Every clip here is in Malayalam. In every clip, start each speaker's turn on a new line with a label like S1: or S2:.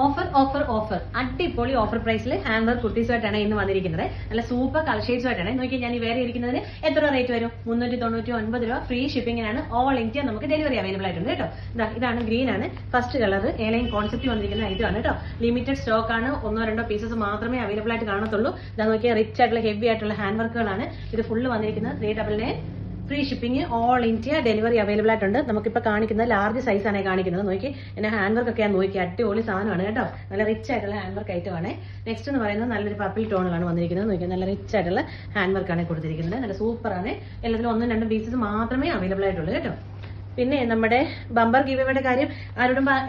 S1: ഓഫർ ഓഫർ ഓഫർ അടിപൊളി ഓഫർ പ്രൈസിൽ ഹാൻഡ് വർക്ക് കുർത്തീസുമായിട്ടാണ് ഇന്ന് വന്നിരിക്കുന്നത്. നല്ല സൂപ്പർ കളർ ഷെയ്ഡ്സുമായിട്ടാണ്. നോക്കി ഞാൻ ഈ വേറെ ഇരിക്കുന്നതിന് എത്ര റേറ്റ് വരും? 399 രൂപ. ഫ്രീ ഷിപ്പിംഗിനാണ്. ഓൾ ഇന്ത്യ നമുക്ക് ഡെലിവറി അവൈലബിൾ ആയിട്ടുണ്ട് കേട്ടോ. ഇതാണ് ഗ്രീൻ ആണ് ഫസ്റ്റ് കളർ. എയർലൈൻ കോൺസെപ്റ്റ് വന്നിരിക്കുന്ന ഇതാണ് കേട്ടോ. ലിമിറ്റഡ് സ്റ്റോക്ക് ആണ്. 1-2 പീസസ് മാത്രമേ അവൈലബിൾ ആയിട്ട് കാണത്തുള്ളൂ. ഇതാ നോക്കിയാൽ റിച്ച് ആയിട്ടുള്ള ഹെവി ആയിട്ടുള്ള ഹാൻഡ് വർക്കുകളാണ്. ഇത് ഫുള്ള് വന്നിരിക്കുന്നത് 399. Free shipping all India delivery available ആയിട്ടുണ്ട്. നമുക്കിപ്പോൾ കാണിക്കുന്നത് ലാർജ് സൈസ് ആണ് കാണിക്കുന്നത്. നോക്കി എന്നെ ഹാൻഡ് വർക്ക് ഒക്കെ നോക്കി അടിപൊളി സാധനമാണ് കേട്ടോ. നല്ല റിച്ച് ആയിട്ടുള്ള ഹാൻഡ് വർക്ക് ഐറ്റമാണ്. നെക്സ്റ്റ് എന്ന് പറയുന്നത് നല്ലൊരു പർപ്പിൾ ടോണിലാണ് വന്നിരിക്കുന്നത്. നോക്കിയാൽ നല്ല റിച്ച് ആയിട്ടുള്ള ഹാൻഡ് വർക്കാണ് കൊടുത്തിരിക്കുന്നത്. നല്ല സൂപ്പറാണ്. എല്ലാത്തിലും 1-2 പീസസ് മാത്രമേ അവൈലബിൾ ആയിട്ടുള്ളൂ കേട്ടോ. പിന്നെ നമ്മുടെ ബമ്പർ ഗീവയുടെ കാര്യം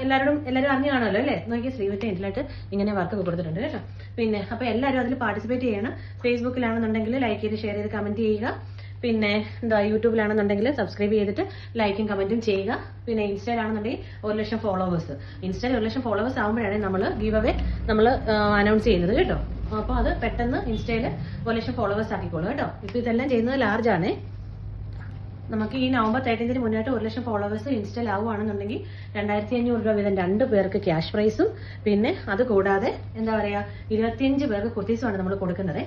S1: എല്ലാവരും അറിഞ്ഞു കാണുമല്ലോ അല്ലേ? നോക്കിയാൽ സ്ലീവിന്റെ എൻഡിലായിട്ട് ഇങ്ങനെ വർക്ക് കൊടുത്തിട്ടുണ്ട് കേട്ടോ. പിന്നെ അപ്പോൾ എല്ലാവരും അതിൽ പാർട്ടിസിപ്പേറ്റ് ചെയ്യണം. ഫേസ്ബുക്കിലാണെന്നുണ്ടെങ്കിൽ ലൈക്ക് ചെയ്ത് ഷെയർ ചെയ്ത് കമന്റ് ചെയ്യുക. പിന്നെ യൂട്യൂബിലാണെന്നുണ്ടെങ്കിൽ സബ്സ്ക്രൈബ് ചെയ്തിട്ട് ലൈക്കും കമന്റും ചെയ്യുക. പിന്നെ ഇൻസ്റ്റയിലാണെന്നുണ്ടെങ്കിൽ 1,00,000 ഫോളോവേഴ്സ്. ഇൻസ്റ്റയിൽ 1,00,000 ഫോളോവേഴ്സ് ആകുമ്പോഴാണ് നമ്മൾ ഗീവ് അവേ അനൗൺസ് ചെയ്യുന്നത് കേട്ടോ. അപ്പോൾ അത് പെട്ടെന്ന് ഇൻസ്റ്റയിൽ 1,00,000 ഫോളോവേഴ്സ് ആക്കിക്കോളൂ കേട്ടോ. ഇപ്പോൾ ഇതെല്ലാം ചെയ്യുന്നത് ലാർജ് ആണ്. നമുക്ക് ഈ നവംബർ 13 മുന്നായിട്ട് 1,00,000 ഫോളോവേഴ്സ് ഇൻസ്റ്റയിൽ ആവുകയാണെന്നുണ്ടെങ്കിൽ 2,500 രൂപ വീതം 2 പേർക്ക് ക്യാഷ് പ്രൈസും പിന്നെ അത് കൂടാതെ 25 പേർക്ക് കുർത്തീസുമാണ് നമ്മൾ കൊടുക്കുന്നത്.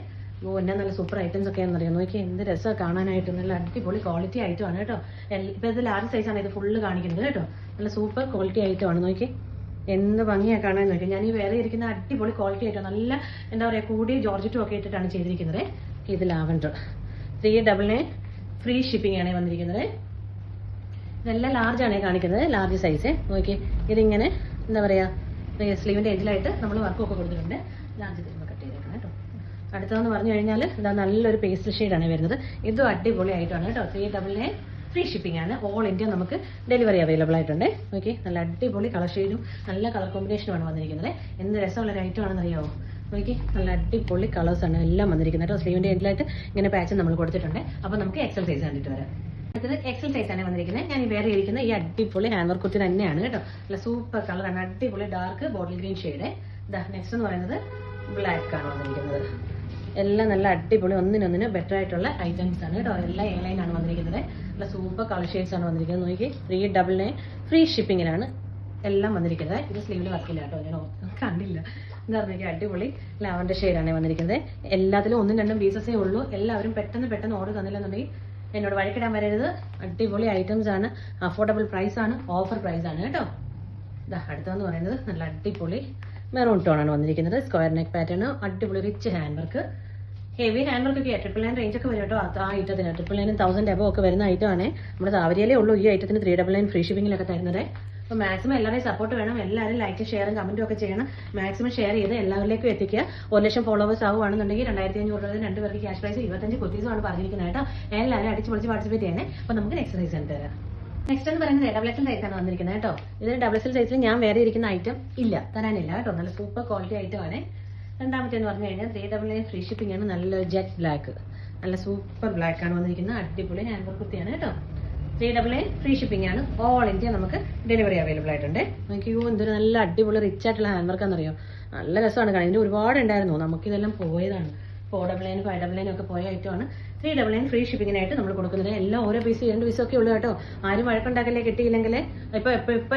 S1: എന്നാ നല്ല സൂപ്പർ ഐറ്റംസ് ഒക്കെ ആണെന്നറിയാം. നോക്കി എന്ത് രസമാണ് കാണാനായിട്ട്. നല്ല അടിപൊളി ക്വാളിറ്റി ഐറ്റമാണ് കേട്ടോ. ഇപ്പം ഇത് ലാർജ് സൈസാണ് ഇത് ഫുള്ള് കാണിക്കുന്നത് കേട്ടോ. നല്ല സൂപ്പർ ക്വാളിറ്റി ഐറ്റമാണ്. നോക്കി എന്ത് ഭംഗിയാണ് കാണാൻ. നോക്കി ഞാൻ ഈ വേറെ ഇരിക്കുന്ന അടിപൊളി ക്വാളിറ്റി ആയിട്ടോ. നല്ല കൂടിയ ജോർജറ്റും ഒക്കെ ഇട്ടിട്ടാണ് ചെയ്തിരിക്കുന്നത്. ഇത് ലാവൻഡർ 399 ഫ്രീ ഷിപ്പിംഗ് ആണ് വന്നിരിക്കുന്നത്. ഇതെല്ലാം ലാർജ് ആണ് കാണിക്കുന്നത്. ലാർജ് സൈസ് നോക്കി. ഇതിങ്ങനെ സ്ലീവിന്റെ എൻഡിലായിട്ട് നമ്മൾ വർക്കൊക്കെ കൊടുത്തിട്ടുണ്ട്. ലാർജ് കട്ട് ചെയ്തേക്കണം കേട്ടോ. അടുത്തതെന്ന് പറഞ്ഞു കഴിഞ്ഞാൽ ഇതാ നല്ലൊരു പേസ്റ്റൽ ഷെയ്ഡാണ് വരുന്നത്. ഇതും അടിപൊളി ആയിട്ടാണ് കേട്ടോ. 399 ഫ്രീ ഷിപ്പിംഗ് ആണ്. ഓൾ ഇന്ത്യ നമുക്ക് ഡെലിവറി അവൈലബിൾ ആയിട്ടുണ്ട്. നോക്കി നല്ല അടിപൊളി കളർ ഷെയ്ഡും നല്ല കളർ കോമ്പിനേഷനുമാണ് വന്നിരിക്കുന്നത്. എന്ത് രസമുള്ള ഒരു ഐറ്റം ആണെന്ന് അറിയാമോ? നോക്കി നല്ല അടിപൊളി കളേഴ്സാണ് എല്ലാം വന്നിരിക്കുന്നത് കേട്ടോ. സ്ലീവിന്റെ എൻഡിലായിട്ട് ഇങ്ങനെ പാച്ച് നമ്മൾ കൊടുത്തിട്ടുണ്ട്. അപ്പോൾ നമുക്ക് എക്സൽ സൈസ് കണ്ടിട്ട് വരാം. അടുത്തത് എക്സൽ സൈസ് ആണ് വന്നിരിക്കുന്നത്. ഞാൻ ഈ വേറെ ഇരിക്കുന്ന ഈ അടിപൊളി ഹാൻഡ് വർക്ക് കുർത്തി തന്നെയാണ് കേട്ടോ. നല്ല സൂപ്പർ കളറാണ്. അടിപൊളി dark bottle green shade. Next എന്ന് പറയുന്നത് ബ്ലാക്ക് ആണ് വന്നിരിക്കുന്നത്. എല്ലാം നല്ല അടിപൊളി ഒന്നിനൊന്നിന് ബെറ്റർ ആയിട്ടുള്ള ഐറ്റംസ് ആണ് കേട്ടോ. എല്ലാം എയർലൈൻ ആണ് വന്നിരിക്കുന്നത്. നല്ല സൂപ്പർ കളർ ഷെയ്ഡ്സ് ആണ് വന്നിരിക്കുന്നത്. നോക്കി 399 ഫ്രീ ഷിപ്പിങ്ങിലാണ് എല്ലാം വന്നിരിക്കുന്നത്. ഇത് സ്ലീവിൽ വർക്കില്ല കേട്ടോ. ഞാൻ കണ്ടില്ല. എന്താ പറഞ്ഞാൽ അടിപൊളി ലാവൻഡർ ഷെയ്ഡാണ് വന്നിരിക്കുന്നത്. എല്ലാത്തിലും 1-2 പീസസേ ഉള്ളൂ. എല്ലാവരും പെട്ടെന്ന് ഓർഡർ തന്നില്ലെന്നുണ്ടെങ്കിൽ എന്നോട് വഴക്കിടാൻ വരരുത്. അടിപൊളി ഐറ്റംസ് ആണ്. അഫോർഡബിൾ പ്രൈസ് ആണ്. ഓഫർ പ്രൈസ് ആണ് കേട്ടോ. അടുത്തതെന്ന് പറയുന്നത് നല്ല അടിപൊളി മെറൂൺ ടോൺ ആണ് വന്നിരിക്കുന്നത്. Square neck pattern. അടിപൊളി rich hand work. Heavy hand work ഒക്കെ 999 റേഞ്ച് ഒക്കെ വരും കേട്ടോ. ആ ഐറ്റത്തിന് 999 1000 എബോ ഒക്കെ വരുന്ന ഐറ്റമാണ്. നമ്മുടെ താവരിയിലേ ഉള്ളൂ ഈ ഐറ്റത്തിന് 399 ഫ്രീ ഷിപ്പിംഗിലൊക്കെ തരുന്നത്. അപ്പോൾ മാക്സിമം എല്ലാവരെയും സപ്പോർട്ട് വേണം. എല്ലാവരും ലൈക്ക് ഷെയറും കമന്റും ഒക്കെ ചെയ്യണം. മാക്സിമം ഷെയർ ചെയ്ത് എല്ലാവരിലേക്കും എത്തിക്കുക. 1,00,000 ഫോളോവേഴ്സ് ആവുകയാണെന്നുണ്ടെങ്കിൽ 2,500 രൂപ 2 പേർക്ക് ക്യാഷ് പ്രൈസ് 25 കുർത്തീസുമാണ് പറഞ്ഞിരിക്കുന്നത് കേട്ടോ. എല്ലാവരും അടിച്ച് പൊളിച്ച് പാർട്ടിസിപ്പേറ്റ് ചെയ്യണേ. അപ്പോൾ നമുക്ക് നെക്സ്റ്റ് സൈസ് കണ്ടു തരാം. നെക്സ്റ്റ് എന്ന് പറയുന്നത് XXL സൈസാണ് വന്നിരിക്കുന്നത് കേട്ടോ. ഇതിന് XXL സൈസിൽ ഞാൻ വേറെ ഇരിക്കുന്ന ഐറ്റം തരാനില്ല കേട്ടോ. നല്ല സൂപ്പർ ക്വാളിറ്റി ഐറ്റം ആണ്. രണ്ടാമത്തെ എന്ന് പറഞ്ഞു കഴിഞ്ഞാൽ 399 ഫ്രീ ഷിപ്പിംഗ് ആണ്. നല്ല ജെറ്റ് ബ്ലാക്ക്. നല്ല സൂപ്പർ ബ്ലാക്ക് ആണ് വന്നിരിക്കുന്നത്. അടിപൊളി ഹാൻഡ് വർക്ക് കുർത്തിയാണ് കേട്ടോ. 399 ഫ്രീ ഷിപ്പിംഗ് ആണ്. ഓൾ ഇന്ത്യ നമുക്ക് ഡെലിവറി അവൈലബിൾ ആയിട്ടുണ്ട്. നോക്കിയോ എന്തൊരു നല്ല അടിപൊളി റിച്ച് ആയിട്ടുള്ള ഹാൻഡ് വർക്ക് ആണെന്നറിയോ. നല്ല രസമാണ് കാണാൻ. ഇതിന്റെ ഒരുപാട് ഉണ്ടായിരുന്നു. നമുക്കിതെല്ലാം പോയതാണ്. 499 599 ഒക്കെ പോയ ഐറ്റമാണ്. 399 ഫ്രീ ഷിപ്പിങ്ങിനായിട്ട് നമ്മൾ കൊടുക്കുന്നത്. എല്ലാം ഓരോ പീസ് 2 പീസ് ഒക്കെ ഉള്ളൂ കേട്ടോ. ആരും വഴക്കുണ്ടാക്കല്ലേ കിട്ടിയില്ലെങ്കിൽ. ഇപ്പൊ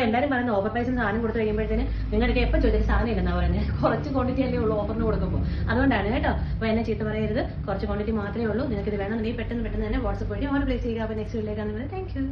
S1: എല്ലാവരും പറയുന്ന ഓഫർ പ്രൈസിന് സാധനം കൊടുത്ത് കഴിയുമ്പോഴത്തേന് നിങ്ങളുടെ എപ്പോൾ ചോദിച്ചാൽ സാധനം ഇല്ലെന്നാ പറയുന്നത്. കുറച്ച് ക്വാണ്ടിറ്റി അല്ലേ ഉള്ളൂ ഓഫറിന് കൊടുക്കുമ്പോൾ. അതുകൊണ്ടാണ് കേട്ടോ. അപ്പോൾ എന്നെ ചീത്ത പറയരുത്. കുറച്ച് ക്വാണ്ടിറ്റി മാത്രമേ ഉള്ളൂ. നിങ്ങൾക്ക് ഇത് വേണമെന്നുണ്ടെങ്കിൽ പെട്ടെന്ന് തന്നെ വാട്സപ്പ് വഴി ഓർഡർ പ്ലേസ് ചെയ്യുക. അപ്പോൾ നെക്സ്റ്റ് വീട്ടിലേക്കാണെന്ന് പറയുന്നത്. Thank you.